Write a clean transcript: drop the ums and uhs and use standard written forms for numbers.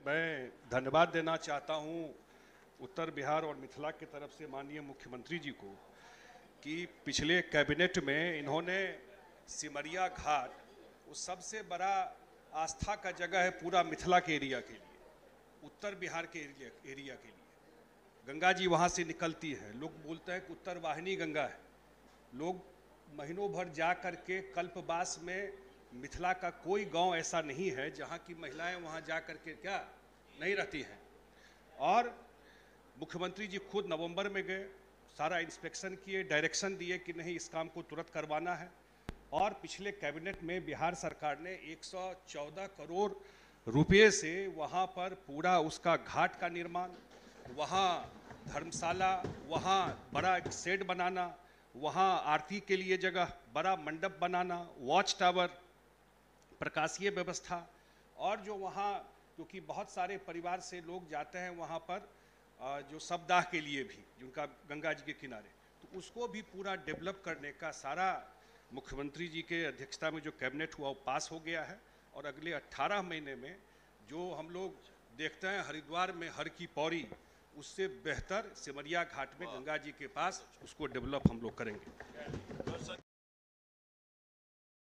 मैं धन्यवाद देना चाहता हूं उत्तर बिहार और मिथिला की तरफ से माननीय मुख्यमंत्री जी को कि पिछले कैबिनेट में इन्होंने सिमरिया घाट, वो सबसे बड़ा आस्था का जगह है पूरा मिथिला के एरिया के लिए, उत्तर बिहार के एरिया के लिए। गंगा जी वहाँ से निकलती है, लोग बोलते हैं कि उत्तर वाहिनी गंगा है। लोग महीनों भर जा कर के कल्पवास में, मिथिला का कोई गांव ऐसा नहीं है जहां की महिलाएं वहां जा कर के क्या नहीं रहती हैं। और मुख्यमंत्री जी खुद नवंबर में गए, सारा इंस्पेक्शन किए, डायरेक्शन दिए कि नहीं इस काम को तुरंत करवाना है। और पिछले कैबिनेट में बिहार सरकार ने 114 करोड़ रुपए से वहां पर पूरा उसका घाट का निर्माण, वहां धर्मशाला, वहां बड़ा एक शेड बनाना, वहां आरती के लिए जगह, बड़ा मंडप बनाना, वॉच टावर, प्रकाशीय व्यवस्था, और जो वहाँ क्योंकि बहुत सारे परिवार से लोग जाते हैं वहाँ पर जो शवदाह के लिए भी, जिनका गंगा जी के किनारे, तो उसको भी पूरा डेवलप करने का सारा मुख्यमंत्री जी के अध्यक्षता में जो कैबिनेट हुआ वो पास हो गया है। और अगले 18 महीने में जो हम लोग देखते हैं हरिद्वार में हर की पौड़ी, उससे बेहतर सिमरिया घाट में गंगा जी के पास उसको डेवलप हम लोग करेंगे।